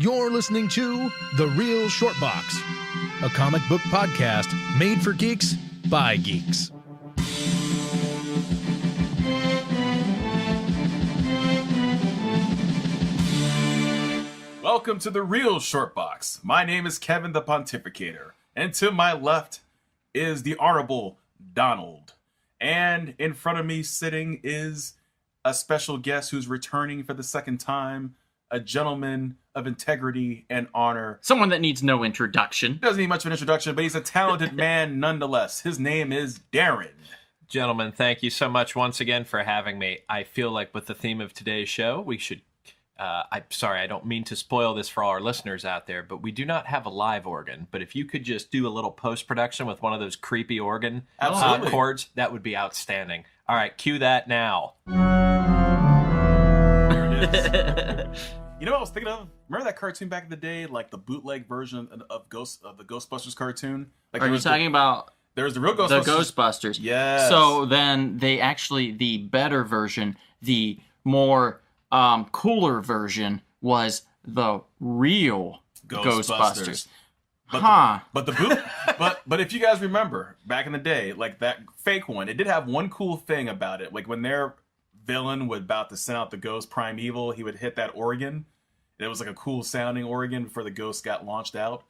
You're listening to The Real Short Box, a comic book podcast made for geeks by geeks. Welcome to The Real Short Box. My name is Kevin the Pontificator, and to my left is the Honorable Donald. And in front of me sitting is a special guest who's returning for the second time, a gentleman of integrity and honor. Someone that needs no introduction. Doesn't need much of an introduction, but he's a talented man nonetheless. His name is Darren. Gentlemen, thank you so much once again for having me. I feel like with the theme of today's show, we should... I'm sorry, I don't mean to spoil this for all our listeners out there, but we do not have a live organ. But if you could just do a little post-production with one of those creepy organ chords, that would be outstanding. All right, cue that now. There it is. You know what I was thinking of? Remember that cartoon back in the day, like the bootleg version of the Ghostbusters cartoon? Like, Are you talking about there was the real Ghostbusters? the Ghostbusters? Yes. So then they actually, the better version, the more cooler version was the real Ghostbusters. But if you guys remember back in the day, like that fake one, it did have one cool thing about it. Like when their villain was about to send out the ghost Primeval, he would hit that organ. It was like a cool sounding organ before the ghost got launched out.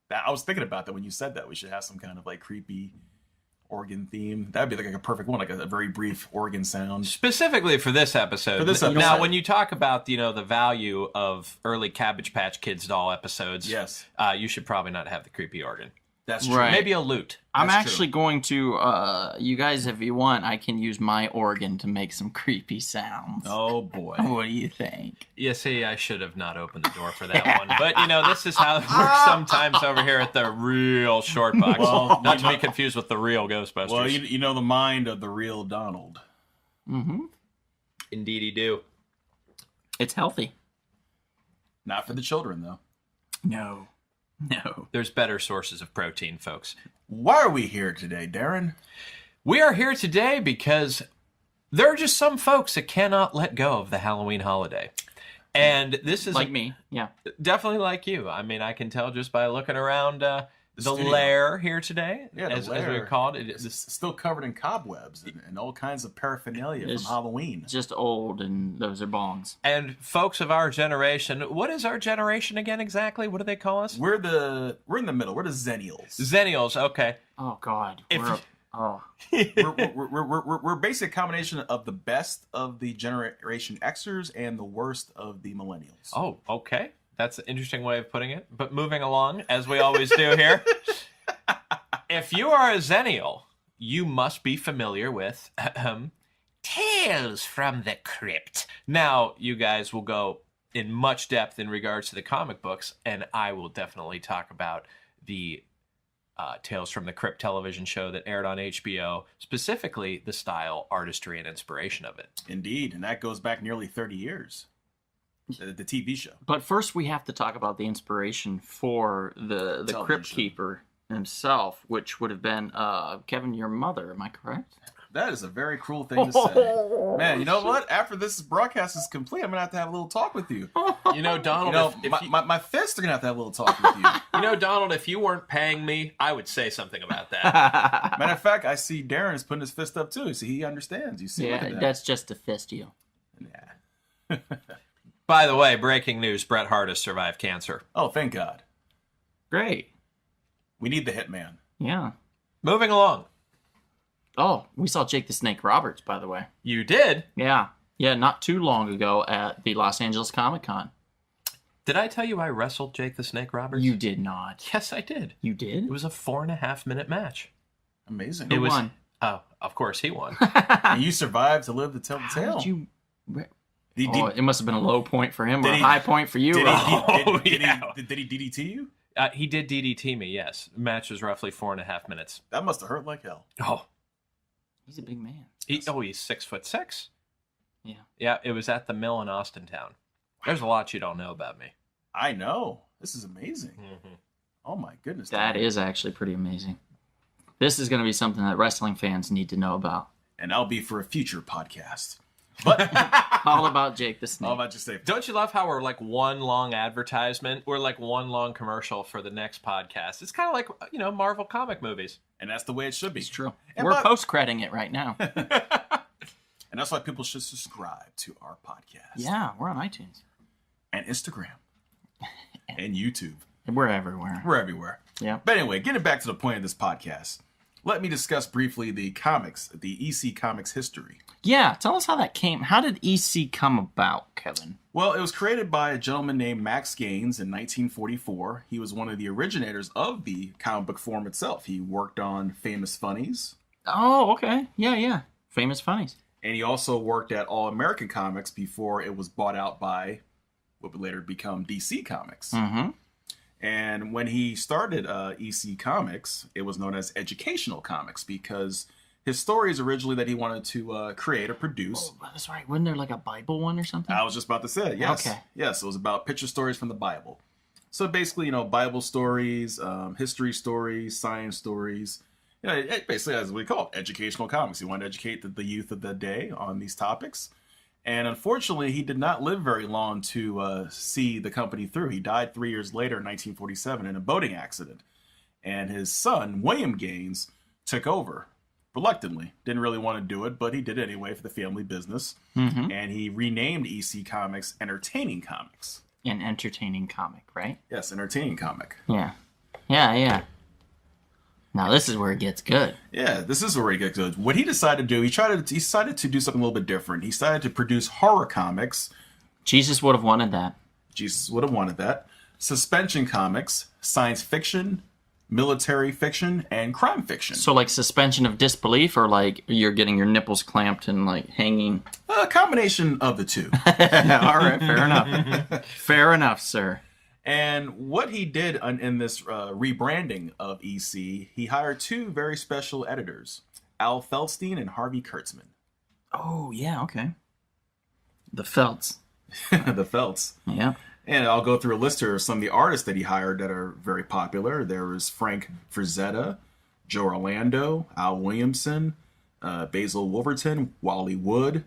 That I was thinking about that when you said that. We should have some kind of like creepy organ theme. That'd be like a perfect one, like a very brief organ sound. Specifically for this episode. Now, when you talk about, the value of early Cabbage Patch Kids doll episodes, yes, you should probably not have the creepy organ. That's true. Right. Maybe a lute. I'm actually going to, you guys, if you want, I can use my organ to make some creepy sounds. Oh, boy. What do you think? Yeah, see, I should have not opened the door for that one. But, this is how it works sometimes over here at the Real Short Box. Well, not to be confused with the real Ghostbusters. Well, you know the mind of the real Donald. Mm-hmm. Indeedy do. It's healthy. Not for the children, though. No. There's better sources of protein, folks. Why are we here today, Darren? We are here today because there are just some folks that cannot let go of the Halloween holiday. And this is... Like me, yeah. Definitely like you. I mean, I can tell just by looking around the lair here today, as we call it. It's still covered in cobwebs and all kinds of paraphernalia from Halloween. Just old, and those are bongs. And folks of our generation, what is our generation again exactly? What do they call us? We're in the middle. We're the Zennials. Zennials, okay. Oh God. We're basically a combination of the best of the Generation Xers and the worst of the Millennials. Oh, okay. That's an interesting way of putting it. But moving along, as we always do here, if you are a Zennial, you must be familiar with Tales from the Crypt. Now, you guys will go in much depth in regards to the comic books, and I will definitely talk about the Tales from the Crypt television show that aired on HBO, specifically the style, artistry, and inspiration of it. Indeed, and that goes back nearly 30 years. The TV show. But first we have to talk about the inspiration for the Crypt Keeper himself, which would have been Kevin, your mother, am I correct? That is a very cruel thing to say. Man, you know what? After this broadcast is complete, I'm going to have a little talk with you. Donald, my fists are going to have a little talk with you. Donald, if you weren't paying me, I would say something about that. Matter of fact, I see Darren is putting his fist up too. See, he understands. You see, yeah, that's just a fist you. Yeah. By the way, breaking news, Bret Hart has survived cancer. Oh, thank God. Great. We need the hitman. Yeah. Moving along. Oh, we saw Jake the Snake Roberts, by the way. You did? Yeah. Yeah, not too long ago at the Los Angeles Comic Con. Did I tell you I wrestled Jake the Snake Roberts? You did not. Yes, I did. You did? It was a 4.5-minute match. Amazing. Who won? Oh, of course he won. And you survived to live to tell the tale. How did you... it must have been a low point for him or a high point for you. Did he DDT you? He did DDT me, yes. The match was roughly 4.5 minutes. That must have hurt like hell. Oh. He's a big man. He's 6'6". Yeah. Yeah, it was at the mill in Austintown. There's a lot you don't know about me. I know. This is amazing. Mm-hmm. Oh my goodness. That is actually pretty amazing. This is going to be something that wrestling fans need to know about. And I'll be for a future podcast. But All about Jake the Snake. all about just say, Don't you love how we're like one long advertisement? We're like one long commercial for the next podcast. It's kind of like, Marvel comic movies. and that's the way it should be. It's true. And We're but- post-creding it right now. And that's why people should subscribe to our podcast. Yeah, we're on iTunes. And Instagram. And YouTube. We're everywhere. We're everywhere. Yeah. But anyway, getting back to the point of this podcast, let me discuss briefly the comics, the EC Comics history. Yeah, tell us how that came. How did EC come about, Kevin? Well, it was created by a gentleman named Max Gaines in 1944. He was one of the originators of the comic book form itself. He worked on Famous Funnies. Oh, okay. Yeah. Famous Funnies. And he also worked at All American Comics before it was bought out by what would later become DC Comics. Mm-hmm. And when he started EC Comics, it was known as Educational Comics because his stories originally that he wanted to create or produce. Oh, that's right. Wasn't there like a Bible one or something? I was just about to say it, yes. Okay. Yes, it was about picture stories from the Bible. So basically, Bible stories, history stories, science stories. It basically, as we call it, educational comics. He wanted to educate the youth of the day on these topics. And unfortunately, he did not live very long to see the company through. He died 3 years later in 1947 in a boating accident. And his son, William Gaines, took over. Reluctantly. Didn't really want to do it, but he did it anyway for the family business. Mm-hmm. And he renamed EC Comics Entertaining Comics. An entertaining comic, right? Yes, Entertaining Comic. Yeah. Now this is where it gets good. Yeah, this is where he gets good. What he decided to do, he decided to do something a little bit different. He decided to produce horror comics. Jesus would have wanted that. Jesus would have wanted that. Suspension comics, science fiction, military fiction, and crime fiction. So like suspension of disbelief, or like you're getting your nipples clamped and like hanging. A combination of the two. All right, fair enough. Fair enough, sir. And what he did in this rebranding of EC, he hired two very special editors, Al Feldstein and Harvey Kurtzman. Oh yeah, okay. The Felts. The Felts. Yeah. And I'll go through a list here of some of the artists that he hired that are very popular. There was Frank Frazetta, Joe Orlando, Al Williamson, Basil Wolverton, Wally Wood.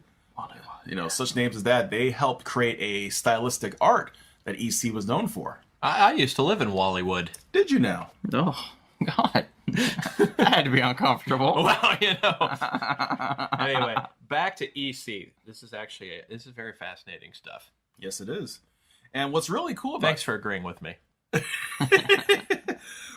Such names as that. They helped create a stylistic art that EC was known for. I used to live in Wallywood. Did you know? Oh God. That had to be uncomfortable. Well, Anyway, back to EC. This is very fascinating stuff. Yes, it is. And what's really cool about Thanks for agreeing with me.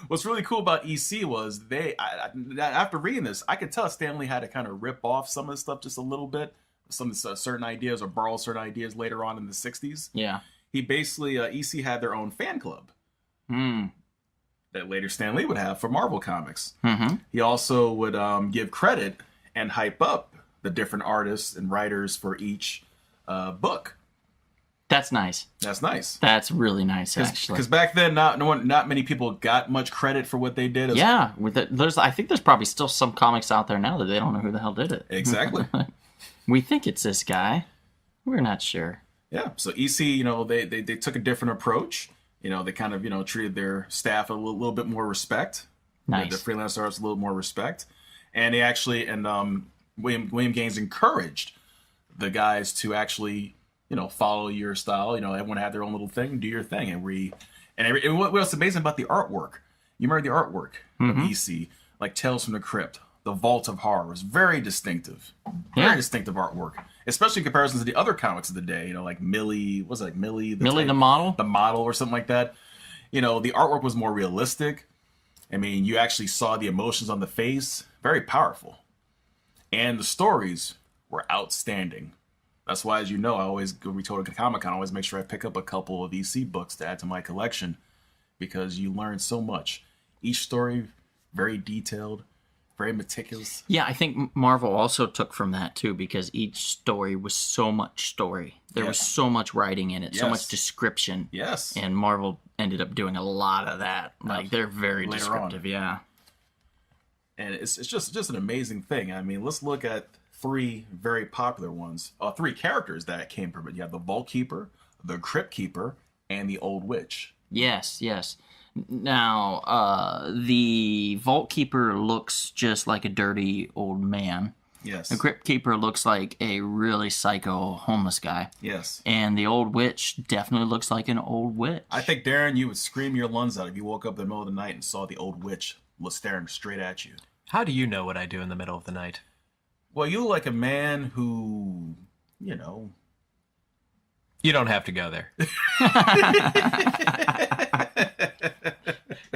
What's really cool about EC was after reading this, I could tell Stanley had to kind of rip off some of the stuff just a little bit, some certain ideas, or borrow certain ideas later on in the 60s. Yeah. He basically, EC had their own fan club that later Stan Lee would have for Marvel Comics. Mm-hmm. He also would give credit and hype up the different artists and writers for each book. That's nice. That's nice. That's really nice, actually. Because back then, not many people got much credit for what they did. Yeah, I think there's probably still some comics out there now that they don't know who the hell did it. Exactly. We think it's this guy. We're not sure. Yeah. So EC, they took a different approach. They kind of, treated their staff a little bit more respect. Nice. The freelance artists a little more respect. And they actually, William Gaines encouraged the guys to actually, follow your style. Everyone had their own little thing, do your thing. And what's amazing about the artwork, you remember the artwork of EC, like Tales from the Crypt, the Vault of Horror, was very distinctive. Very distinctive artwork. Especially in comparison to the other comics of the day, like Millie, Millie The Model? The Model or something like that. The artwork was more realistic. I mean, you actually saw the emotions on the face. Very powerful. And the stories were outstanding. That's why, as you know, I always, when we go to Comic-Con, I always make sure I pick up a couple of EC books to add to my collection because you learn so much. Each story, very detailed, very meticulous. Yeah, I think Marvel also took from that, too, because each story was so much story. There was so much writing in it, so much description. Yes. And Marvel ended up doing a lot of that. Like, they're very descriptive, yeah. And it's just an amazing thing. I mean, let's look at three very popular ones. Three characters that came from it. You have the Vault Keeper, the Crypt Keeper, and the Old Witch. Yes. Now, the Vault Keeper looks just like a dirty old man. Yes. The Crypt Keeper looks like a really psycho homeless guy. Yes. And the old witch definitely looks like an old witch. I think, Darren, you would scream your lungs out if you woke up in the middle of the night and saw the old witch staring straight at you. How do you know what I do in the middle of the night? Well, you look like a man who, you know... You don't have to go there.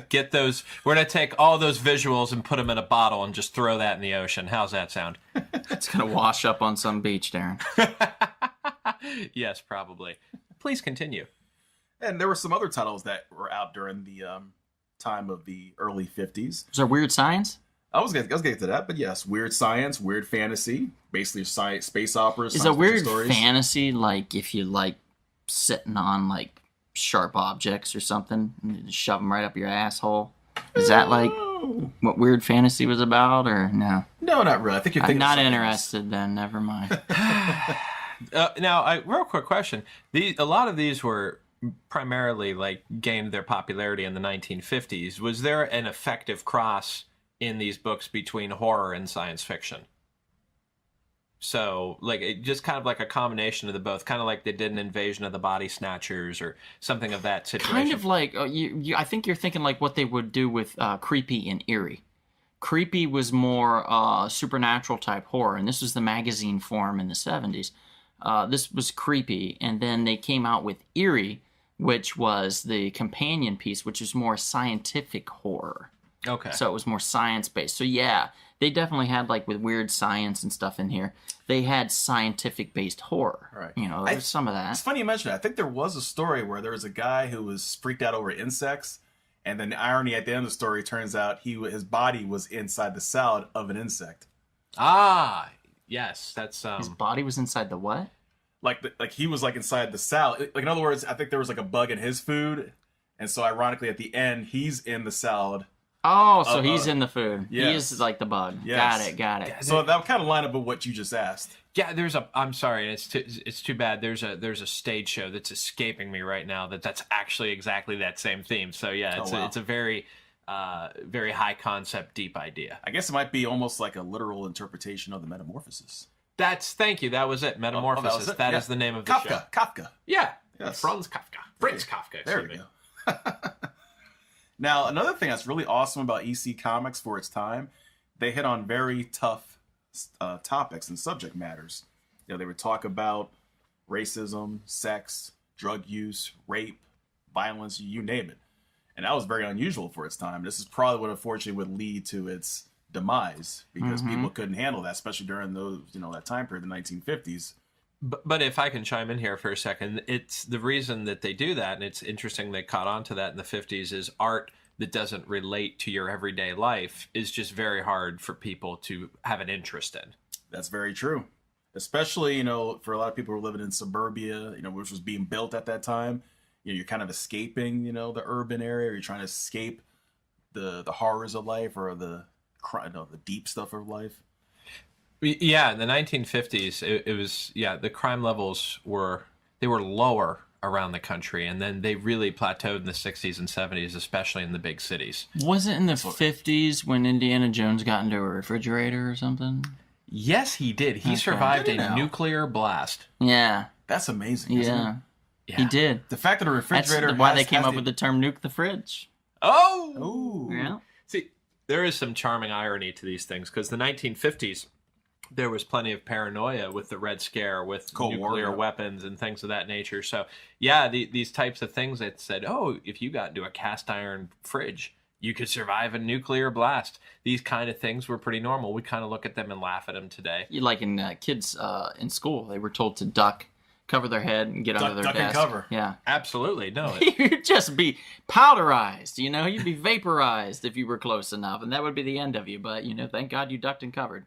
Get those. We're going to take all those visuals and put them in a bottle and just throw that in the ocean. How's that sound? It's going to wash up on some beach, Darren. Yes, probably. Please continue. And there were some other titles that were out during the time of the early 50s. Was there Weird Science? I was getting to that, but yes, weird science, weird fantasy, basically science, space operas. Is a weird fantasy like if you like sitting on like sharp objects or something and you just shove them right up your asshole? Is that like what weird fantasy was about, or no? No, not really. I think you're thinking. I'm not interested then. Never mind. Now, real quick question: a lot of these were primarily like gained their popularity in the 1950s. Was there an effective cross in these books between horror and science fiction? So, like, it just kind of like a combination of the both, kind of like they did an Invasion of the Body Snatchers or something of that situation. Kind of like, I think you're thinking like what they would do with Creepy and Eerie. Creepy was more supernatural type horror, and this was the magazine form in the 70s. This was Creepy, and then they came out with Eerie, which was the companion piece, which is more scientific horror. Okay. So it was more science-based. So yeah, they definitely had, like, with weird science and stuff in here, they had scientific-based horror. Right. You know, there's some of that. It's funny you mention that. I think there was a story where there was a guy who was freaked out over insects, and then the irony at the end of the story turns out his body was inside the salad of an insect. Ah, yes, that's His body was inside the what? Like he was like inside the salad. Like in other words, I think there was like a bug in his food, and so ironically at the end he's in the salad. Oh, so he's in the food. Yes. He is like the bug. Yes. Got it. So that would kind of line up with what you just asked. Yeah, I'm sorry, it's too bad. There's a stage show that's escaping me right now that's actually exactly that same theme. So yeah, it's a very very high concept, deep idea. I guess it might be almost like a literal interpretation of the Metamorphosis. Thank you. That was it. Metamorphosis. That is the name of the show. Kafka. Yeah. Yes. Franz Kafka. There we go. Now, another thing that's really awesome about EC Comics for its time, they hit on very tough topics and subject matters. You know, they would talk about racism, sex, drug use, rape, violence, you name it. And that was very unusual for its time. This is probably what unfortunately would lead to its demise because people couldn't handle that, especially during those, that time period, the 1950s. But if I can chime in here for a second, it's the reason that they do that, and it's interesting they caught on to that in the 50s, is art that doesn't relate to your everyday life is just very hard for people to have an interest in. That's very true. Especially, for a lot of people who are living in suburbia, which was being built at that time. You're kind of escaping, the urban area, or you're trying to escape the horrors of life or the deep stuff of life. Yeah, in the 1950s, it was, the crime levels were lower around the country, and then they really plateaued in the 60s and 70s, especially in the big cities. Was it in the 50s when Indiana Jones got into a refrigerator or something? Yes, he did. He survived a nuclear blast. Yeah. That's amazing, isn't it? Yeah, he did. The fact that a refrigerator That's why they came up with the term nuke the fridge. Oh! Ooh. Yeah. See, there is some charming irony to these things, because the 1950s, there was plenty of paranoia with the Red Scare, with Cold nuclear War, weapons and things of that nature. So, yeah, these types of things that said, oh, if you got into a cast iron fridge, you could survive a nuclear blast. These kind of things were pretty normal. We kind of look at them and laugh at them today. Like in kids in school, they were told to duck, cover their head, and get under their desk. desk. And cover. Yeah. Absolutely. No. You'd just be powderized, You'd be vaporized if you were close enough, and that would be the end of you. But, thank God you ducked and covered.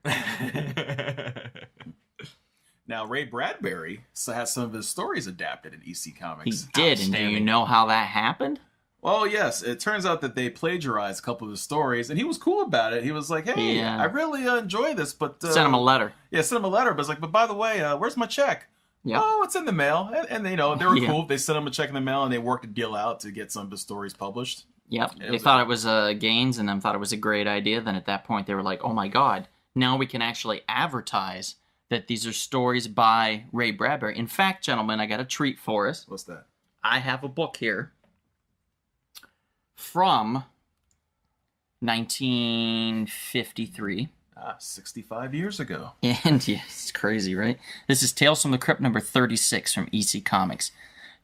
Now, Ray Bradbury has some of his stories adapted in EC Comics. He did, and do you know how that happened? Well, yes. It turns out that they plagiarized a couple of his stories, and he was cool about it. He was like, hey, I really enjoy this, but... send him a letter. Yeah, send him a letter, but it's like, but by the way, where's my check? Yep. Oh, it's in the mail. And they were cool. They sent him a check in the mail, and they worked a deal out to get some of his stories published. Yep. They thought it was Gaines and them thought it was a great idea. Then at that point, they were like, oh my God, now we can actually advertise that these are stories by Ray Bradbury. In fact, gentlemen, I got a treat for us. What's that? I have a book here from 1953. 65 years ago. And yeah, it's crazy, right? This is Tales from the Crypt number 36 from EC Comics.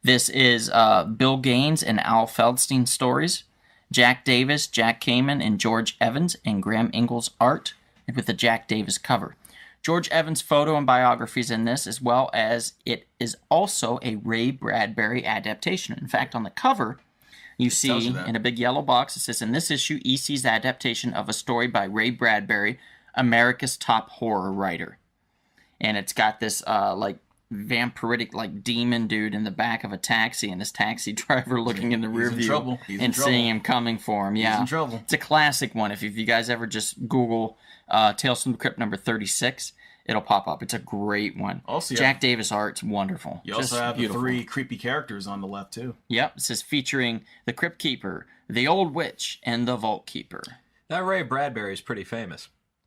This is Bill Gaines and Al Feldstein stories. Jack Davis, Jack Kamen, and George Evans, and Graham Ingalls art, with the Jack Davis cover. George Evans' photo and biographies in this, as well as it is also a Ray Bradbury adaptation. In fact, on the cover, you see in a big yellow box, it says, in this issue, EC's adaptation of a story by Ray Bradbury, America's top horror writer. And it's got this, like, vampiric, like, demon dude in the back of a taxi, and this taxi driver looking in the rear view and seeing him coming for him. Yeah, He's in trouble. It's a classic one. If you guys ever just Google Tales from the Crypt number 36, it'll pop up. It's a great one. Also, Jack Davis art's wonderful. You Just also have beautiful. the 3 creepy characters on the left, too. Yep, it says featuring the Crypt Keeper, the Old Witch, and the Vault Keeper. That Ray Bradbury is pretty famous.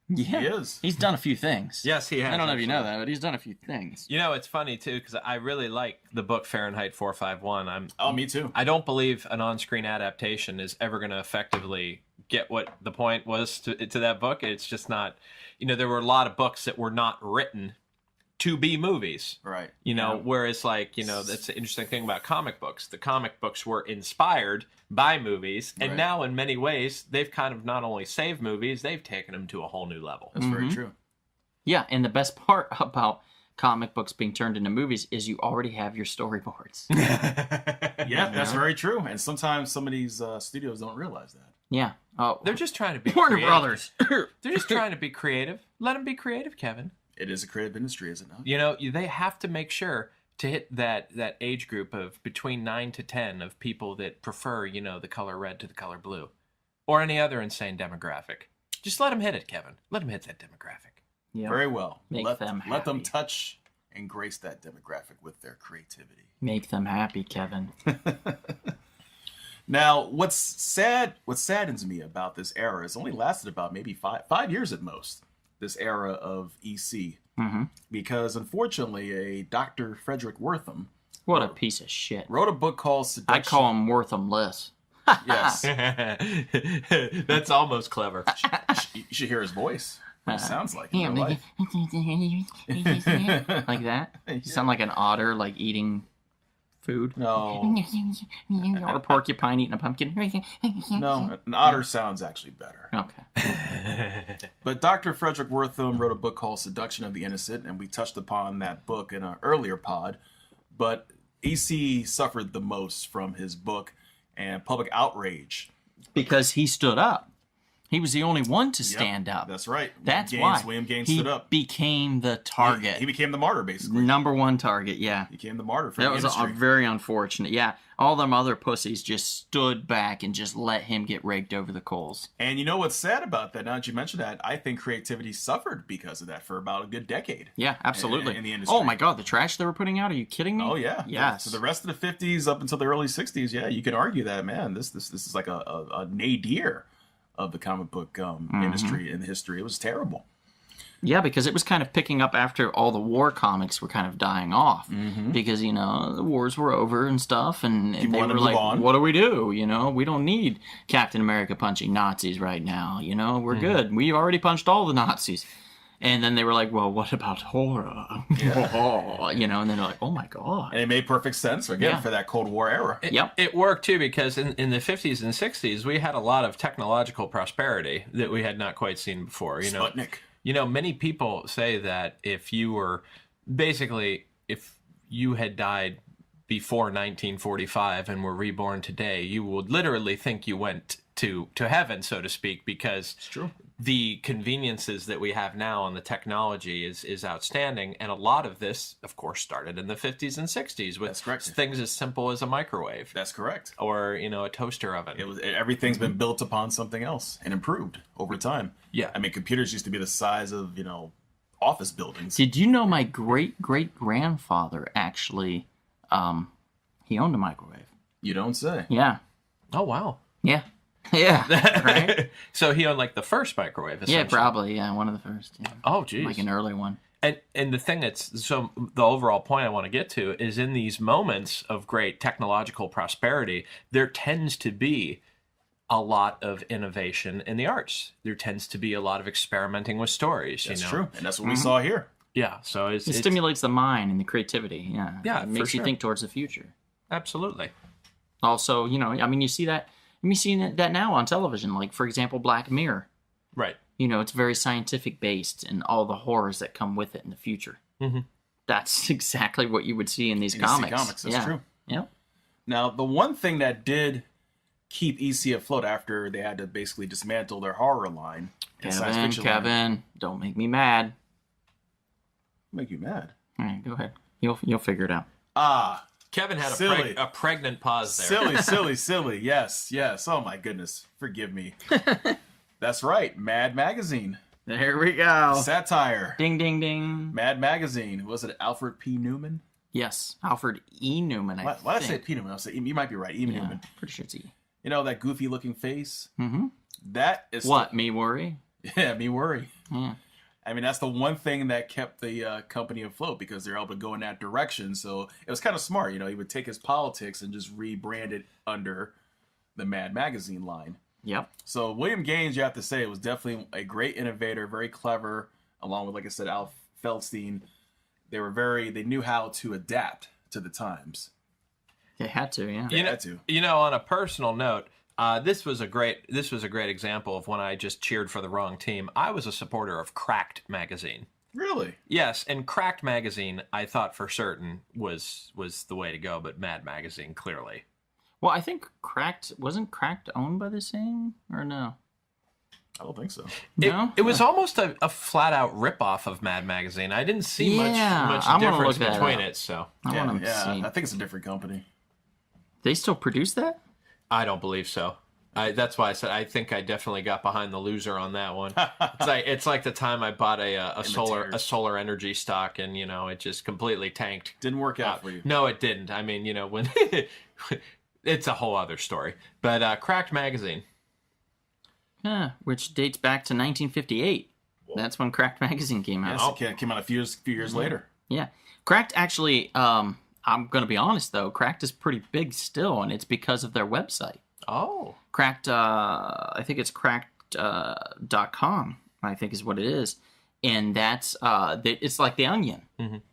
Yeah, He is. He's done a few things. Yes, he has. I don't know if you know that, but he's done a few things. You know, it's funny, too, because I really like the book Fahrenheit 451. Me too. I don't believe an on-screen adaptation is ever going to effectively get what the point was to that book. It's just not... You know, there were a lot of books that were not written to be movies. Right. You know, whereas, like, you know, that's the interesting thing about comic books. The comic books were inspired by movies, and now, in many ways, they've kind of not only saved movies, they've taken them to a whole new level. That's very true. Yeah, and the best part about comic books being turned into movies is you already have your storyboards. Yeah, that's very true. And sometimes some of these studios don't realize that. Yeah. Oh, They're just trying to be Warner creative. Brothers. They're just trying to be creative. Let them be creative, Kevin. It is a creative industry, is it not? You know, they have to make sure to hit that age group of between 9 to 10 of people that prefer, you know, the color red to the color blue, or any other insane demographic. Just let them hit it, Kevin. Let them hit that demographic. Yeah. Very well. Make them let them happy. touch and grace that demographic with their creativity. Make them happy, Kevin. Now, what saddens me about this era is only lasted about maybe five years at most, this era of EC. Mm-hmm. Because, unfortunately, a Dr. Frederick Wortham What a piece of shit. wrote a book called Seduction. I call him Worthamless. Yes. That's almost clever. You should hear his voice. What it sounds like in Yeah, real life. like that. You sound like an otter, like eating food. No. Or a porcupine eating a pumpkin. No, an otter sounds actually better. Okay. But Dr. Frederick Wortham wrote a book called Seduction of the Innocent, and we touched upon that book in an earlier pod. But EC suffered the most from his book and public outrage. Because he stood up. He was the only one to stand up. That's right. That's why William Gaines he stood up. became the target. He became the martyr, basically. Number one target, yeah. He became the martyr for That the was industry. very unfortunate. Yeah, all them other pussies just stood back and just let him get raked over the coals. And you know what's sad about that? Now that you mention that, I think creativity suffered because of that for about a good decade. Yeah, absolutely. In the industry. Oh my God, the trash they were putting out? Are you kidding me? Oh yeah. Yes. So the rest of the 50s up until the early 60s, yeah, you can argue that, man, this is like a nadir of the comic book industry in history. It was terrible. Yeah, because it was kind of picking up after all the war comics were kind of dying off. Because, you know, the wars were over and stuff, and they wanted were to like, move on. what do we do? You know, we don't need Captain America punching Nazis right now. You know, we're good. We already punched all the Nazis. And then they were like, well, what about horror? You know, and then they're like, oh my God. And it made perfect sense, again, Yeah. for that Cold War era. Yep. It worked too because in the 50s and 60s we had a lot of technological prosperity that we had not quite seen before. You know, Sputnik. You know, many people say that if you had died before 1945 and were reborn today, you would literally think you went to heaven, so to speak, because It's true. the conveniences that we have now and the technology is outstanding. And a lot of this, of course, started in the 50s and 60s with That's correct. things as simple as a microwave That's correct. or, you know, a toaster oven. Everything's been built upon something else and improved over time. Yeah. I mean, computers used to be the size of, you know, office buildings. Did you know my great-great-grandfather actually, he owned a microwave? You don't say. Yeah. Oh, wow. Yeah. Yeah, right? So he owned like the first microwave, Yeah, essentially. probably. Yeah, one of the first. Yeah. Oh, geez. Like an early one. And the thing that's so the overall point I want to get to is in these moments of great technological prosperity, there tends to be a lot of innovation in the arts. There tends to be a lot of experimenting with stories. That's you know? true, and that's what we saw here. Yeah, so It stimulates the mind and the creativity. Yeah, Yeah, it for makes you sure. think towards the future. absolutely. Also, I mean, you see that. You see that now on television. Like, for example, Black Mirror. Right. It's very scientific based and all the horrors that come with it in the future. Mm-hmm. That's exactly what you would see in these DC comics. That's true. Yep. Now, the one thing that did keep EC afloat after they had to basically dismantle their horror line and science fiction line. Kevin, don't make me mad. Make you mad. All right, go ahead. You'll figure it out. Ah, Kevin had Silly. a pregnant pause there. silly. Yes. Oh my goodness. Forgive me. That's right. Mad Magazine. There we go. Satire. Ding, ding, ding. Mad Magazine. Was it Alfred P. Newman? Yes, Alfred E. Newman. Why did I say P. Newman? I was saying, you might be right. E. Yeah, Newman. pretty sure it's E. You know, that goofy looking face? Mm-hmm. That is. What, me worry? Yeah, me worry. Yeah. I mean, that's the one thing that kept the company afloat because they're able to go in that direction. So it was kind of smart. He would take his politics and just rebrand it under the Mad Magazine line. Yep. So William Gaines, you have to say, was definitely a great innovator, very clever, along with, like I said, Al Feldstein. They knew how to adapt to the times. They had to, yeah. They had to. On a personal note, this was a great example of when I just cheered for the wrong team. I was a supporter of Cracked magazine. Really? Yes, and Cracked magazine I thought for certain was the way to go, but Mad magazine clearly. Well, I think wasn't Cracked owned by the same, or no? I don't think so. No? It was almost a flat out ripoff of Mad magazine. I didn't see Yeah, much I wanna difference look that between up. it, so I want them to see. I think it's a different company. They still produce that? I don't believe so. That's why I said I think I definitely got behind the loser on that one. It's like the time I bought a solar energy stock and it just completely tanked. Didn't work out for you. No, it didn't. I mean, when it's a whole other story. But Cracked magazine. Yeah, which dates back to 1958. Whoa. That's when Cracked magazine came out. Yes, it came out a few years later. Yeah. Cracked actually, I'm going to be honest though, Cracked is pretty big still, and it's because of their website. Oh. Cracked, I think it's cracked.com, I think is what it is. And that's, it's like The Onion,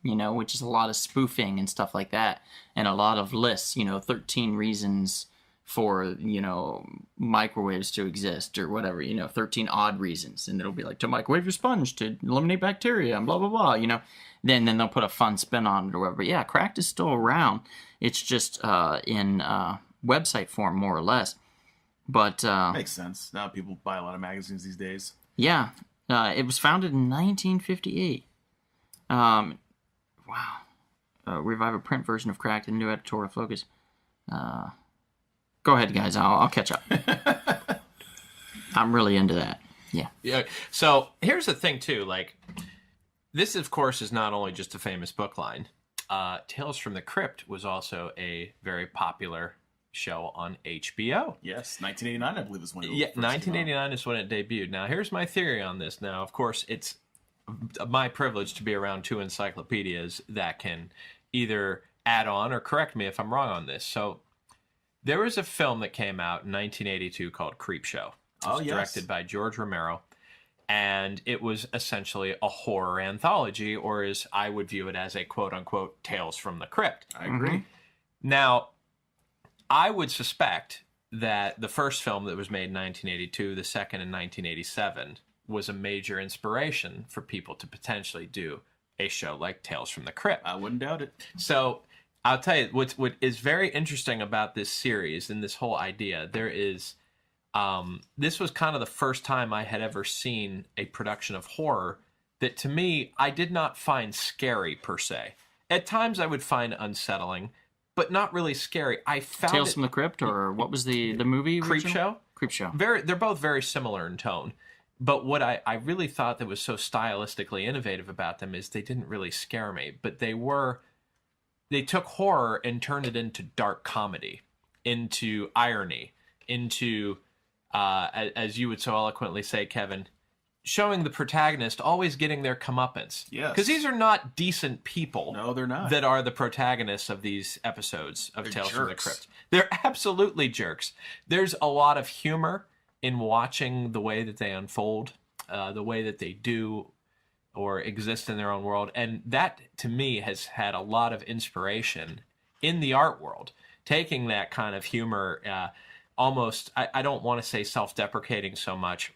which is a lot of spoofing and stuff like that. And a lot of lists, 13 reasons for, microwaves to exist or whatever, 13 odd reasons. And it'll be like, to microwave your sponge to eliminate bacteria and blah, blah, blah, Then they'll put a fun spin on it or whatever. But yeah, Cracked is still around. It's just in website form, more or less. But makes sense. Now people buy a lot of magazines these days. Yeah. It was founded in 1958. Wow. Revive a print version of Cracked and new editorial focus. Go ahead, guys. I'll catch up. I'm really into that. Yeah. Yeah. So here's the thing, too. Like, this, of course, is not only just a famous book line. Tales from the Crypt was also a very popular show on HBO. Yes, 1989, I believe, is when it Yeah, 1989 is when it debuted. Now, here's my theory on this. Now, of course, it's my privilege to be around two encyclopedias that can either add on or correct me if I'm wrong on this. So, there was a film that came out in 1982 called Creep Show. It was directed by George Romero. And it was essentially a horror anthology, or as I would view it as a quote-unquote Tales from the Crypt. I agree. Now, I would suspect that the first film that was made in 1982, the second in 1987, was a major inspiration for people to potentially do a show like Tales from the Crypt. I wouldn't doubt it. So, I'll tell you, what is very interesting about this series and this whole idea, there is... this was kind of the first time I had ever seen a production of horror that, to me, I did not find scary per se. At times I would find unsettling, but not really scary. I found Tales from the Crypt, or what was the movie? Creep Show? Creep Show. They're both very similar in tone. But what I really thought that was so stylistically innovative about them is they didn't really scare me, but they took horror and turned it into dark comedy, into irony, into as you would so eloquently say, Kevin, showing the protagonist always getting their comeuppance. Yes. Because these are not decent people. No, they're not. That are the protagonists of these episodes of They're Tales from the jerks. Crypt. They're absolutely jerks. There's a lot of humor in watching the way that they unfold, the way that they do or exist in their own world. And that, to me, has had a lot of inspiration in the art world. Taking that kind of humor, almost, I don't want to say self-deprecating so much,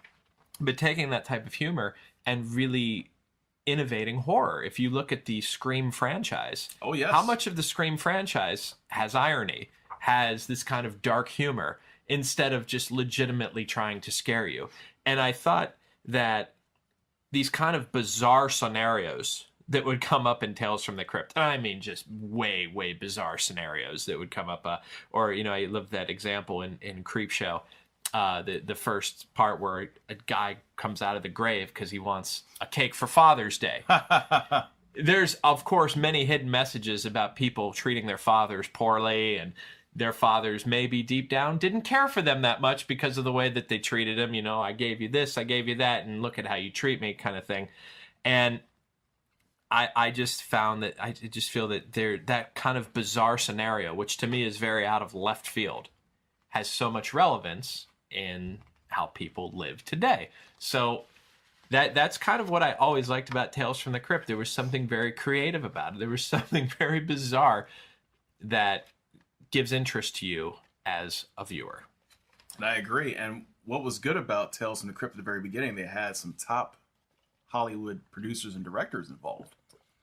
but taking that type of humor and really innovating horror. If you look at the Scream franchise, Oh, yes. how much of the Scream franchise has irony, has this kind of dark humor, instead of just legitimately trying to scare you? And I thought that these kind of bizarre scenarios that would come up in Tales from the Crypt, and I mean just way, way bizarre scenarios that would come up, or, you know, I love that example in Creep Show, the first part where a guy comes out of the grave because he wants a cake for Father's Day. There's, of course, many hidden messages about people treating their fathers poorly, and their fathers maybe deep down didn't care for them that much because of the way that they treated them. You know, I gave you this, I gave you that, and look at how you treat me, kind of thing. And I just found that I just feel that that kind of bizarre scenario, which to me is very out of left field, has so much relevance in how people live today. So that's kind of what I always liked about Tales from the Crypt. There was something very creative about it. There was something very bizarre that gives interest to you as a viewer. And I agree. And what was good about Tales from the Crypt at the very beginning, they had some top Hollywood producers and directors involved.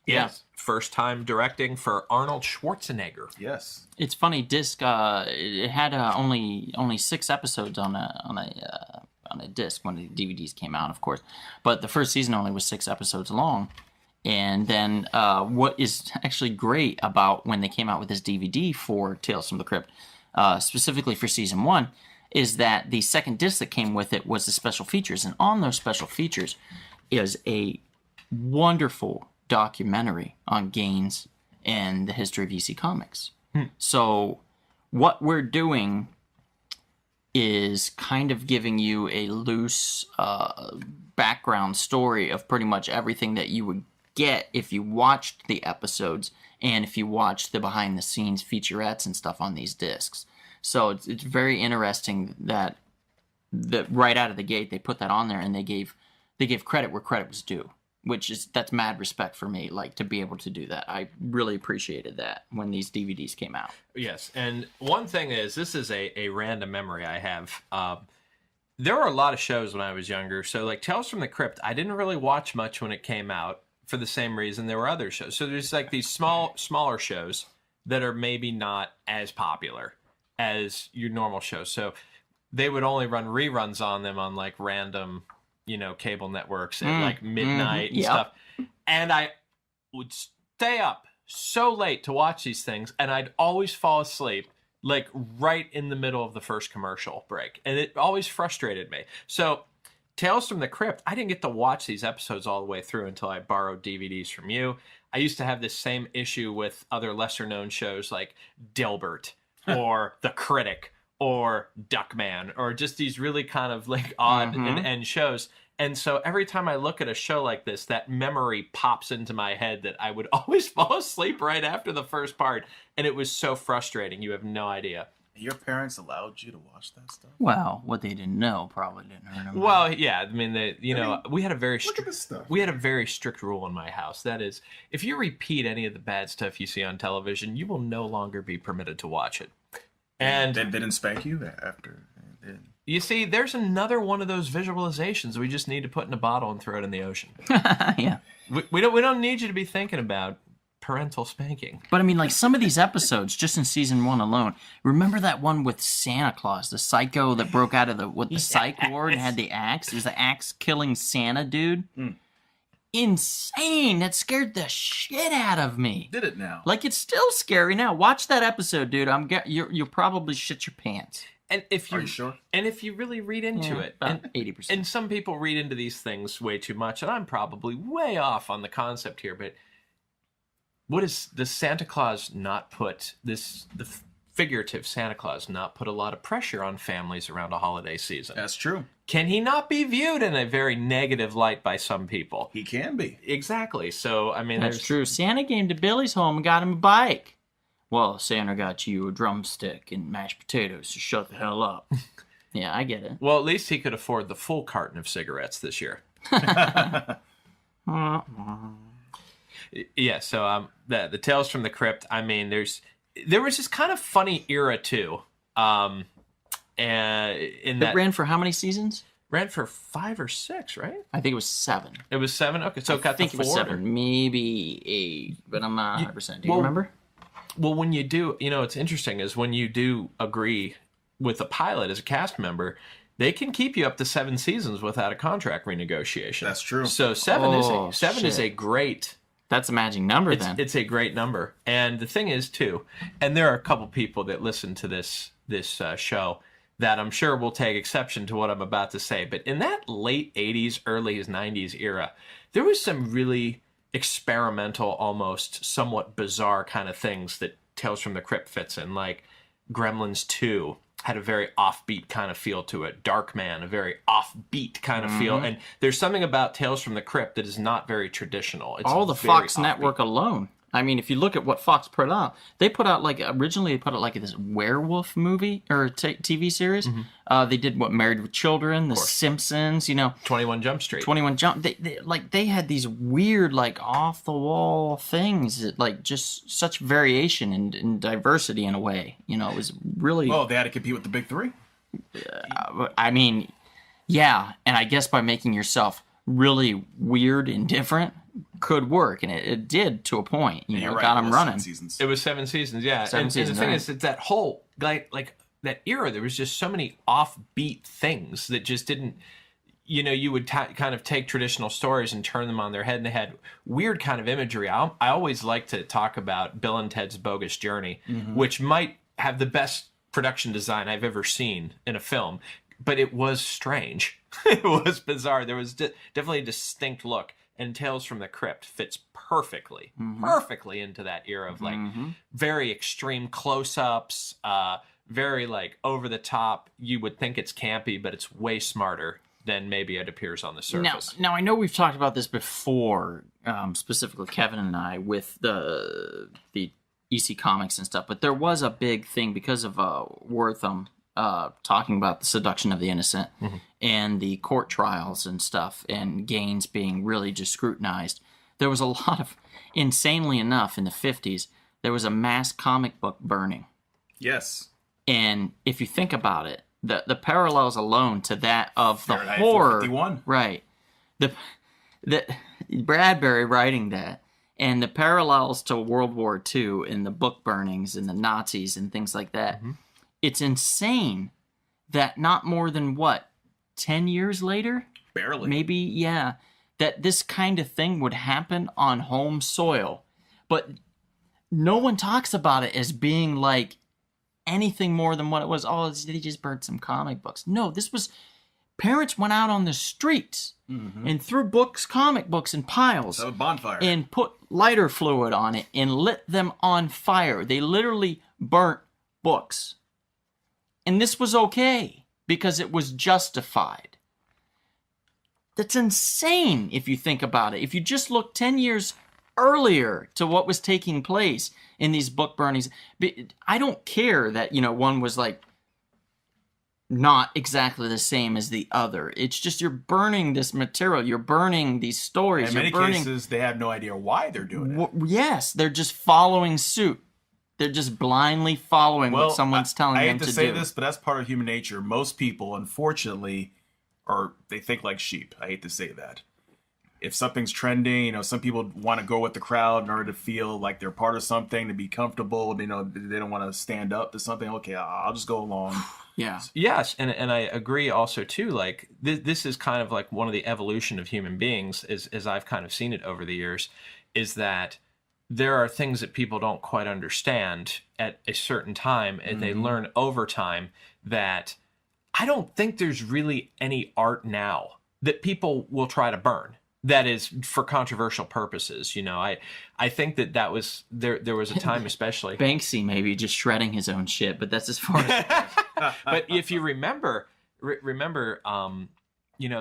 Yes. First time directing for Arnold Schwarzenegger. Yes. It's funny. Disc. It had only 6 episodes on a disc when the DVDs came out, of course. But the first season only was 6 episodes long. And then what is actually great about when they came out with this DVD for Tales from the Crypt, specifically for season 1, is that the second disc that came with it was the special features, and on those special features is a wonderful documentary on Gaines and the history of EC Comics. So what we're doing is kind of giving you a loose background story of pretty much everything that you would get if you watched the episodes and if you watched the behind the scenes featurettes and stuff on these discs. So it's very interesting that right out of the gate they put that on there, and they gave credit where credit was due. That's mad respect for me, like, to be able to do that. I really appreciated that when these DVDs came out. Yes, and one thing is, this is a random memory I have. There were a lot of shows when I was younger, so like Tales from the Crypt, I didn't really watch much when it came out for the same reason there were other shows. So there's like these smaller shows that are maybe not as popular as your normal shows. So they would only run reruns on them on like random, you know, cable networks at like midnight and stuff. And I would stay up so late to watch these things, and I'd always fall asleep like right in the middle of the first commercial break. And it always frustrated me. So Tales from the Crypt, I didn't get to watch these episodes all the way through until I borrowed DVDs from you. I used to have this same issue with other lesser known shows like Dilbert or The Critic or Duckman, or just these really kind of like odd and shows. And so every time I look at a show like this, that memory pops into my head that I would always fall asleep right after the first part. And it was so frustrating. You have no idea. Your parents allowed you to watch that stuff? Well, what they didn't know probably didn't hurt them. Well, yeah, I mean, we had a very Look at this stuff. we had a very strict rule in my house. That is, if you repeat any of the bad stuff you see on television, you will no longer be permitted to watch it. And they didn't spank you after. you see, there's another one of those visualizations we just need to put in a bottle and throw it in the ocean. Yeah. We don't need you to be thinking about parental spanking. But I mean, like, some of these episodes, just in season 1 alone, remember that one with Santa Claus, the psycho that broke out of the psych ward and had the axe? There's the axe killing Santa dude. Insane. That scared the shit out of me. Did it now? Like, it's still scary now. Watch that episode, dude. You'll probably shit your pants. And if Are you sure? And if you really read into it, about and 80%. And some people read into these things way too much, and I'm probably way off on the concept here, but does Santa Claus not put the figurative Santa Claus not put a lot of pressure on families around a holiday season? That's true. Can he not be viewed in a very negative light by some people? He can be. Exactly. So, I mean, That's there's true. Santa came to Billy's home and got him a bike. Well, Santa got you a drumstick and mashed potatoes, so shut the hell up. Yeah, I get it. Well, at least he could afford the full carton of cigarettes this year. Yeah, so the Tales from the Crypt, I mean, there was this kind of funny era too. And It ran for how many seasons? ran for 5 or 6, right? I think it was 7. It was 7. Okay, so it got I think to it was 4. 7, maybe 8, but I'm not 100%. Do you well, remember? Well, when you do, it's interesting is when you do agree with a pilot as a cast member, they can keep you up to 7 seasons without a contract renegotiation. That's true. So 7 is shit. a great. That's a magic number then. It's a great number, and the thing is too, and there are a couple people that listen to this show that I'm sure will take exception to what I'm about to say. But in that late 80s, early 90s era, there was some really experimental, almost somewhat bizarre kind of things that Tales from the Crypt fits in, like Gremlins 2 had a very offbeat kind of feel to it. Darkman, a very offbeat kind of feel. And there's something about Tales from the Crypt that is not very traditional. It's All the very Fox offbeat. network alone. I mean, if you look at what Fox put out, they put out originally they put out like this werewolf movie or TV series. They did Married with Children, The Simpsons, 21 Jump Street. 21 Jump. They had these weird off the wall things that just such variation and diversity in a way. It was really. Well, they had to compete with the big 3. I mean, yeah, and I guess by making yourself really weird and different could work, and it did to a point. You're right, got it them was running. 7 seasons. It was 7 seasons, yeah. 7 and seasons, the thing right. is that that whole like that era, there was just so many offbeat things that just didn't. You would kind of take traditional stories and turn them on their head, and they had weird kind of imagery. I always like to talk about Bill and Ted's Bogus Journey, which might have the best production design I've ever seen in a film, but it was strange. It was bizarre. There was definitely a distinct look, and Tales from the Crypt fits perfectly into that era of very extreme close-ups, very over the top. You would think it's campy, but it's way smarter than maybe it appears on the surface. Now I know we've talked about this before, specifically Kevin and I, with the EC Comics and stuff, but there was a big thing because of Wortham talking about the seduction of the innocent and the court trials and stuff, and Gaines being really just scrutinized. There was a lot of, insanely enough, in the 50s, there was a mass comic book burning. Yes. And if you think about it, the parallels alone to that of the Fahrenheit horror, 451. right? The Bradbury writing that, and the parallels to World War II and the book burnings and the Nazis and things like that. It's insane that not more than 10 years later, Barely. maybe, yeah, that this kind of thing would happen on home soil, but no one talks about it as being anything more than what it was. Oh, they just burned some comic books. No, this was parents went out on the streets and threw comic books in piles, So a bonfire. and put lighter fluid on it and lit them on fire. They literally burnt books. And this was okay because it was justified. That's insane if you think about it. If you just look 10 years earlier to what was taking place in these book burnings, I don't care that, one was not exactly the same as the other. It's just you're burning this material. You're burning these stories. In many cases, they have no idea why they're doing it. Yes, they're just following suit. They're just blindly following what someone's telling them to do. I hate to say this, but that's part of human nature. Most people, unfortunately, they think like sheep. I hate to say that. If something's trending, some people want to go with the crowd in order to feel like they're part of something, to be comfortable. They don't want to stand up to something. Okay, I'll just go along. Yeah. Yes, and I agree also too. This is kind of one of the evolution of human beings, as I've kind of seen it over the years, is that there are things that people don't quite understand at a certain time, and they learn over time that I don't think there's really any art now that people will try to burn. that is for controversial purposes. I think that was there was a time, especially Banksy maybe just shredding his own shit, but that's as far as but if you remember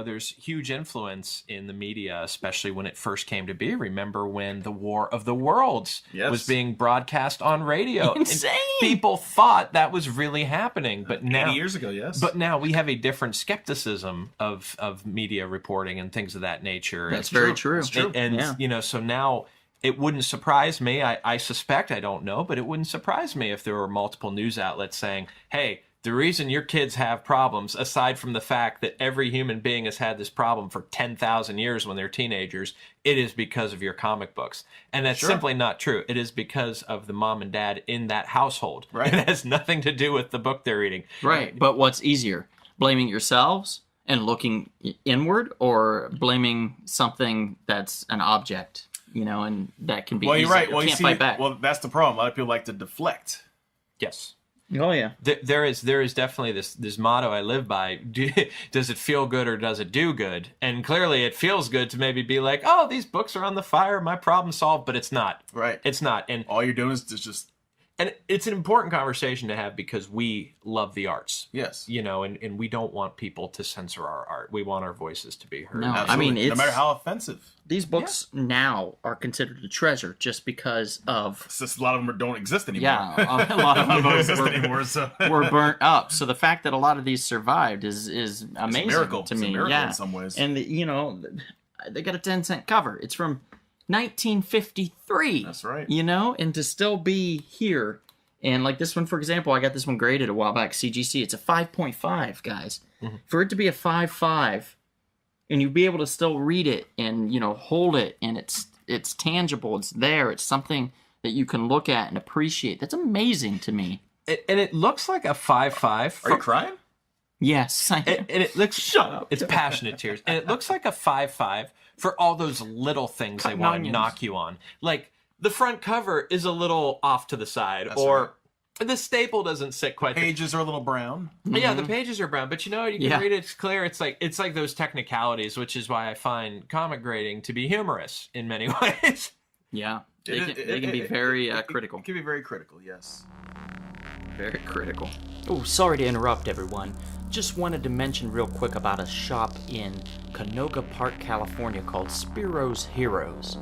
there's huge influence in the media, especially when it first came to be. Remember when the War of the Worlds was being broadcast on radio? Insane. And people thought that was really happening, but now 80 years ago, yes. But now we have a different skepticism of media reporting and things of that nature. That's very true. That's true. And so now it wouldn't surprise me. I suspect, I don't know, but it wouldn't surprise me if there were multiple news outlets saying, hey, the reason your kids have problems, aside from the fact that every human being has had this problem for 10,000 years when they're teenagers, it is because of your comic books. And that's simply not true. It is because of the mom and dad in that household. Right. It has nothing to do with the book they're reading. Right. But what's easier? Blaming yourselves and looking inward, or blaming something that's an object, and that can be Well, easy. you're right. You Well, can't fight back. Well, that's the problem. A lot of people like to deflect. Yes. Oh, yeah. There is definitely this motto I live by. Does it feel good or does it do good? And clearly it feels good to maybe be like, oh, these books are on the fire, my problem solved, but it's not. Right. It's not. And all you're doing is just... And it's an important conversation to have because we love the arts. Yes. And we don't want people to censor our art. We want our voices to be heard. No, Absolutely. I mean, it's... no matter how offensive. These books now are considered a treasure just because of... It's just a lot of them don't exist anymore. Yeah, a lot of them don't exist anymore, so... were burnt up. So the fact that a lot of these survived is amazing miracle. to It's me. a miracle yeah. in some ways. And, they got a 10-cent cover. It's from 1953. That's right. And to still be here... And like this one, for example, I got this one graded a while back, CGC. It's a 5.5, guys. Mm-hmm. For it to be a 5.5, and you be able to still read it and, hold it, and it's tangible, it's there, it's something that you can look at and appreciate. That's amazing to me. And it looks like a 5.5. Are you crying? Yes, I am. And it looks... Shut up. It's passionate tears. And it looks like a 5.5 for all those little things they want to knock you on. Like... the front cover is a little off to the side, or the staple doesn't sit quite. Pages are a little brown. Yeah, the pages are brown, but you can read it. It's clear. It's like those technicalities, which is why I find comic grading to be humorous in many ways. Yeah, they can be very critical. It can be very critical, yes. Very critical. Oh, sorry to interrupt, everyone. Just wanted to mention real quick about a shop in Canoga Park, California called Spiro's Heroes.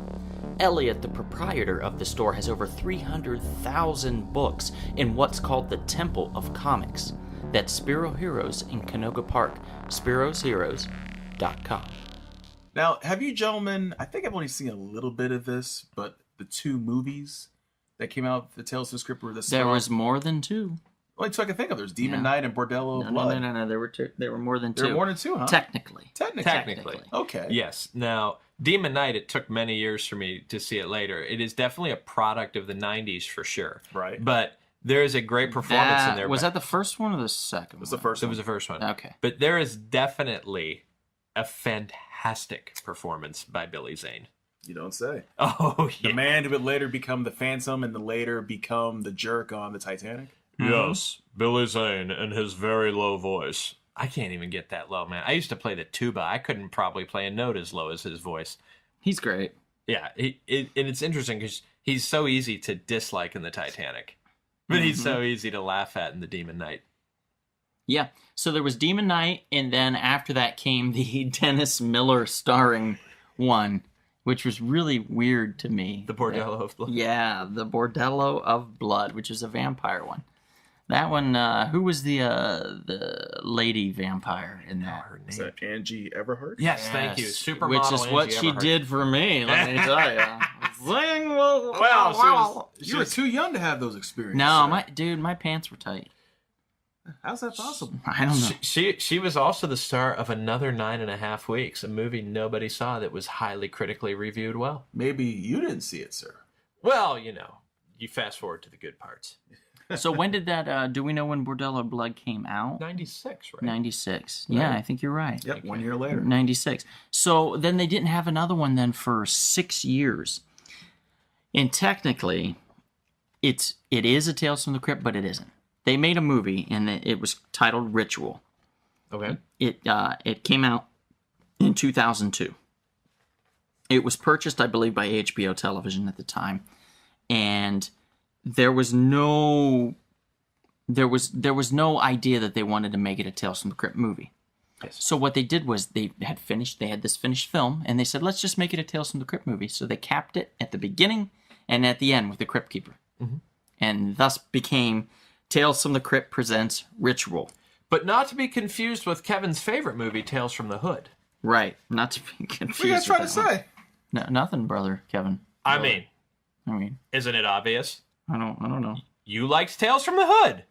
Elliot, the proprietor of the store, has over 300,000 books in what's called the Temple of Comics. That's Spiro Heroes in Canoga Park, spirosheroes.com. Now, have you gentlemen, I think I've only seen a little bit of this, but the 2 movies that came out, the Tales of the Crypt, were the There was more than 2. Only 2 I can think of. There's Demon Knight and Bordello of Blood. No. There were 2. There were more than 2. There were more than 2, huh? Technically. Technically. Okay. Yes. Now, Demon Knight, it took many years for me to see it later. It is definitely a product of the 90s for sure. Right. But there is a great performance in there. Was that the first one or the second one? It was the first one. It was the first one. Okay. But there is definitely a fantastic performance by Billy Zane. You don't say. Oh, yeah. The man who would later become the Phantom and then later become the jerk on the Titanic. Yes, Billy Zane and his very low voice. I can't even get that low, man. I used to play the tuba. I couldn't probably play a note as low as his voice. He's great. Yeah, and it's interesting because he's so easy to dislike in the Titanic, but he's so easy to laugh at in the Demon Knight. Yeah, so there was Demon Knight, and then after that came the Dennis Miller starring one, which was really weird to me. The Bordello of Blood. Yeah, the Bordello of Blood, which is a vampire one. That one, who was the lady vampire in that? Her Is name. that Angie Everhart? Yes, thank you. Supermodel Which is what Angie she Everhart. did for me, let me tell you. Zing, Wow, you were too young to have those experiences. No, my pants were tight. How's that possible? I don't know. She was also the star of another 9.5 Weeks, a movie nobody saw that was highly critically reviewed well. Maybe you didn't see it, sir. Well, you fast forward to the good parts. So when did that, do we know when Bordello of Blood came out? 96, right? 96. Yeah, I think you're right. Yep, 1 year later. 96. So then they didn't have another one then for 6 years. And technically, it is a Tales from the Crypt, but it isn't. They made a movie, and it was titled Ritual. Okay. It came out in 2002. It was purchased, I believe, by HBO Television at the time, and there was no idea that they wanted to make it a Tales from the Crypt movie. Yes. So what they did was they had this finished film, and they said, let's just make it a Tales from the Crypt movie. So they capped it at the beginning and at the end with the Crypt Keeper. Mm-hmm. And thus became Tales from the Crypt presents Ritual. But not to be confused with Kevin's favorite movie, Tales from the Hood. Right. Not to be confused. What are you guys trying to say? No, nothing, brother Kevin. I Really. mean, isn't it obvious? I don't know. You liked Tales from the Hood.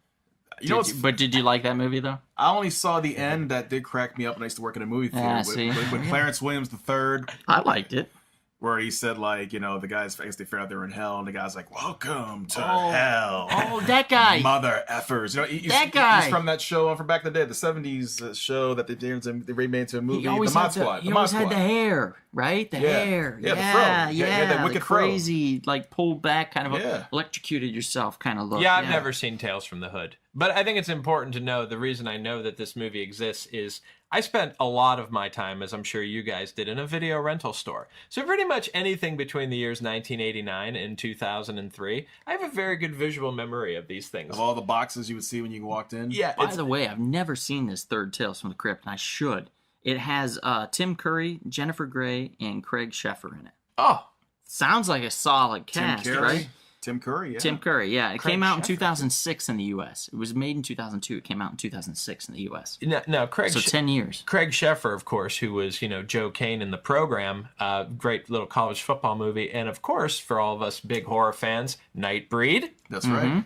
You know, But did you like that movie, though? I only saw the end. That did crack me up when I used to work in a movie theater see. with Clarence Williams III, I liked it. where he said, like, you know, the guys, I guess they figured out they were in hell, and the guy's like, welcome to hell. Oh, that guy. Mother effers. You know, That guy. He's from that show from back in the day, the 70s show that they remade into a movie, The Mod Squad. He always had the hair, right? The hair. Yeah, the fro. Yeah, that wicked fro. crazy, like, pulled back, kind of Yeah. electrocuted yourself kind of look. Yeah, I've never seen Tales from the Hood. But I think it's important to know the reason I know that this movie exists is I spent a lot of my time, as I'm sure you guys did, in a video rental store. So pretty much anything between the years 1989 and 2003, I have a very good visual memory of these things. Of all the boxes you would see when you walked in. Yeah, By the way, I've never seen this third Tales from the Crypt, and I should. It has Tim Curry, Jennifer Grey, and Craig Sheffer in it. Oh, Sounds like a solid cast, Tim Curry. right? Tim Curry, yeah. Tim Curry, yeah. It Craig came out in Sheffer. 2006 in the U.S. It was made in 2002. It came out in 2006 in the U.S. no, Craig. So 10 years. Craig Sheffer, of course, who was, Joe Kane in The Program, great little college football movie, and of course, for all of us big horror fans, Nightbreed. That's right.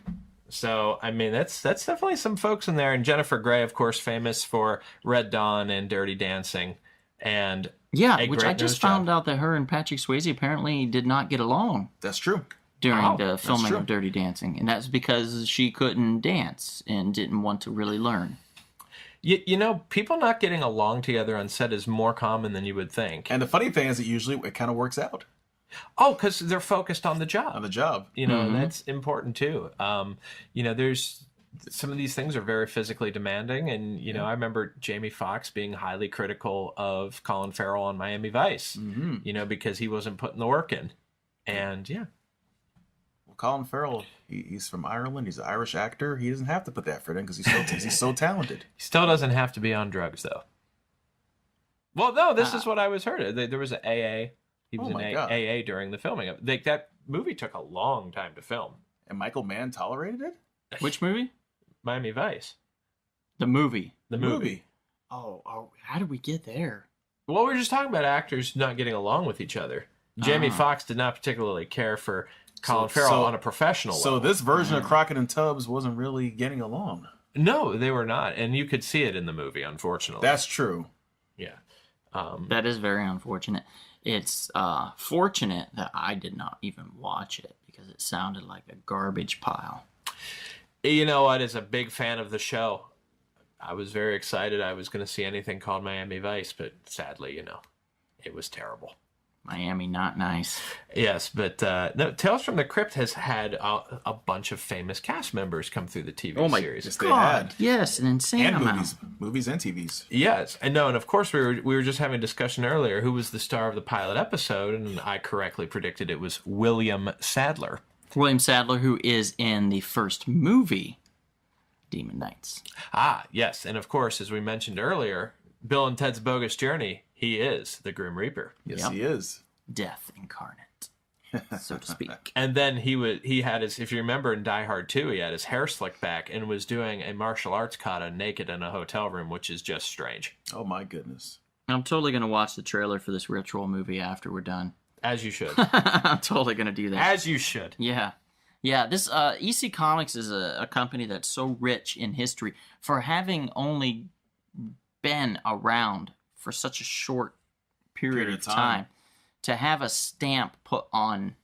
So, I mean, that's definitely some folks in there. And Jennifer Grey, of course, famous for Red Dawn and Dirty Dancing. And Yeah, a which great I just nose job. found out that her and Patrick Swayze apparently did not get along That's true. during Oh, the filming true. of Dirty Dancing. And that's because she couldn't dance and didn't want to really learn. People not getting along together on set is more common than you would think. And the funny thing is, it kind of works out Oh, because they're focused on the job. on the job. And that's important too. There's some of these things are very physically demanding, and I remember Jamie Foxx being highly critical of Colin Farrell on Miami Vice, because he wasn't putting the work in, and Well, Colin Farrell, he's from Ireland. He's an Irish actor. He doesn't have to put the effort in because he's so talented. he still doesn't have to be on drugs though. Well, no, this is what I was heard. There was an AA. He was Oh in my God. AA during the filming of that movie. Took a long time to film. And Michael Mann tolerated it? Which movie? Miami Vice, The movie. the movie. Oh, how did we get there? Well, we were just talking about actors not getting along with each other. Jamie Foxx did not particularly care for Colin Farrell on a professional So level. this version of Crockett and Tubbs wasn't really getting along. No, they were not, and you could see it in the movie. Unfortunately, That's true. yeah. That is very unfortunate. It's fortunate that I did not even watch it because it sounded like a garbage pile. You know what? As a big fan of the show, I was very excited I was going to see anything called Miami Vice, but sadly, it was terrible. Miami, not nice. Yes, but no, Tales from the Crypt has had a bunch of famous cast members come through the TV series. Yes, they had. Yes, an insane And amount. movies and TVs. Yes, and no, and of course we were just having a discussion earlier. Who was the star of the pilot episode? And I correctly predicted it was William Sadler. William Sadler, who is in the first movie, Demon Knights. Ah, yes, and of course, as we mentioned earlier, Bill and Ted's Bogus Journey. He is the Grim Reaper. Yes, Yep. he is. Death incarnate, so to speak. And then he had his, if you remember in Die Hard 2, he had his hair slicked back and was doing a martial arts kata naked in a hotel room, which is just strange. Oh, my goodness. I'm totally going to watch the trailer for this Ritual movie after we're done. As you should. I'm totally going to do that. As you should. Yeah. Yeah, this EC Comics is a company that's so rich in history for having only been around for such a short period of time. To have a stamp put on.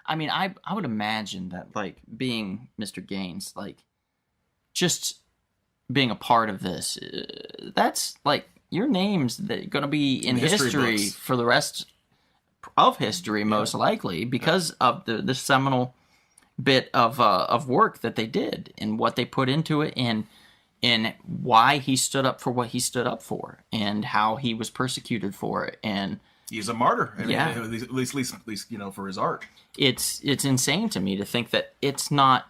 I mean, I would imagine that, like, being Mr. Gaines, like, just being a part of this, that's, like, your name's going to be in history books. for the rest of history, most likely, because of the seminal bit of work that they did and what they put into it and why he stood up for what he stood up for and how he was persecuted for it and He's a martyr. I mean, Yeah. at least for his art. It's insane to me to think that it's not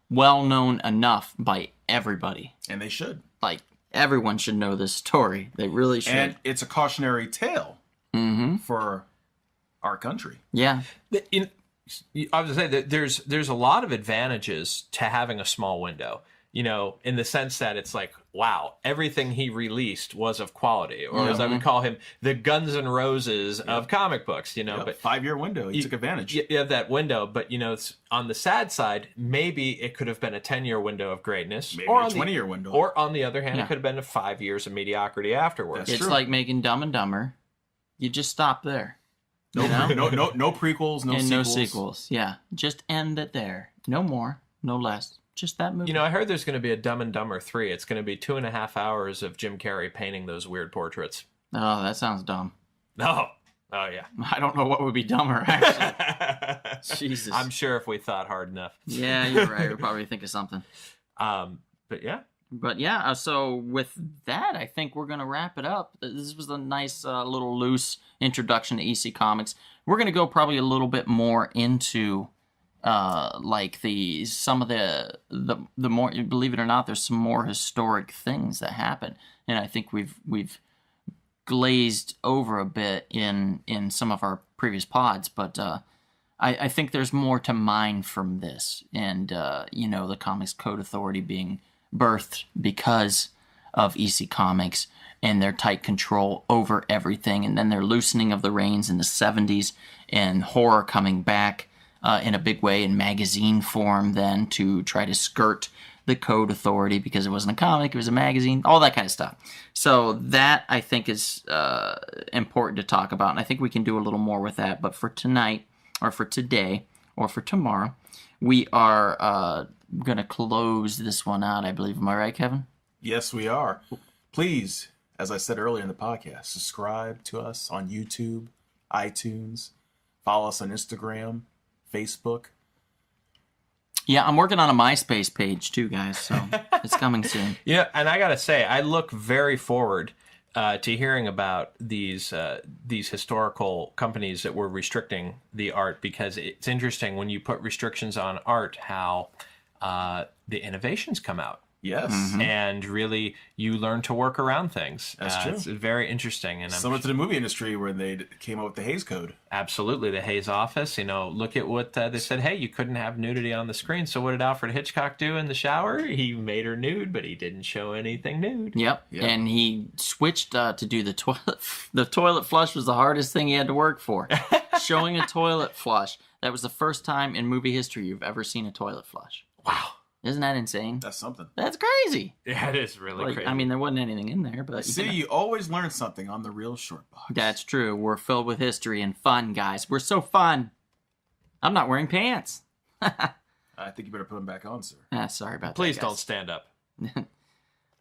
well known enough by everybody. And they should. Like, everyone should know this story. They really should. And it's a cautionary tale for our country. Yeah. I was going to say that there's a lot of advantages to having a small window, in the sense that it's like, wow, everything he released was of quality, or as I would call him, the Guns N' Roses of comic books, but 5-year window. He took advantage. You have that window, but it's on the sad side, maybe it could have been a 10-year window of greatness, Maybe or a on 20-year window. Or on the other hand, Yeah. it could have been 5 years of mediocrity afterwards. It's true. like making Dumb and Dumber. You just stop there. No, You know? no prequels, no and sequels. no sequels. Yeah. Just end it there. No more, no less. Just that movie. I heard there's going to be a Dumb and Dumber 3. It's going to be 2.5 hours of Jim Carrey painting those weird portraits. Oh, that sounds dumb. Oh yeah. I don't know what would be dumber, actually. Jesus. I'm sure if we thought hard enough. Yeah, you're right. We'll probably think of something. But yeah. But yeah, so with that, I think we're going to wrap it up. This was a nice little loose introduction to EC Comics. We're going to go probably a little bit more into like some of the more, believe it or not, there's some more historic things that happen. And I think we've glazed over a bit in some of our previous pods, but I think there's more to mine from this. And, the Comics Code Authority being birthed because of EC Comics and their tight control over everything, and then their loosening of the reins in the 70s, and horror coming back in a big way in magazine form then to try to skirt the Code Authority because it wasn't a comic, it was a magazine, all that kind of stuff. So that, I think, is important to talk about, and I think we can do a little more with that. But for tonight, or for today, or for tomorrow, we are going to close this one out, I believe. Am I right, Kevin? Yes, we are. Please, as I said earlier in the podcast, subscribe to us on YouTube, iTunes, follow us on Instagram, Facebook. Yeah, I'm working on a MySpace page too, guys, so it's coming soon. Yeah, and I gotta say, I look very forward to hearing about these historical companies that were restricting the art, because it's interesting when you put restrictions on art how the innovations come out. Yes. And really, you learn to work around things. That's true. It's very interesting. And Similar to the movie industry where they came up with the Hays Code. absolutely, the Hays Office. Look at what they said. Hey, you couldn't have nudity on the screen. So what did Alfred Hitchcock do in The Shower? He made her nude, but he didn't show anything nude. Yep. Yeah. And he switched to do the toilet. The toilet flush was the hardest thing he had to work for. Showing a toilet flush. That was the first time in movie history you've ever seen a toilet flush. Wow. Isn't that insane? That's something. That's crazy. Yeah, it is really crazy. I mean, there wasn't anything in there, but See, you always learn something on the Real Short Box. that's true. We're filled with history and fun, guys. We're so fun. I'm not wearing pants. I think you better put them back on, sir. Sorry about Please that. don't Guys. stand up.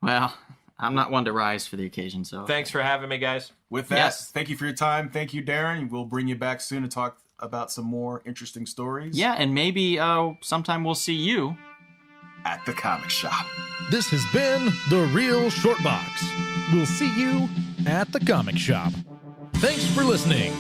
Well, I'm not one to rise for the occasion, so. Thanks for having me, guys. With that, Yes. thank you for your time. Thank you, Darren. We'll bring you back soon to talk about some more interesting stories. Yeah, and maybe sometime we'll see you. At the comic shop. This has been The Real Short Box. We'll see you at the comic shop. Thanks for listening.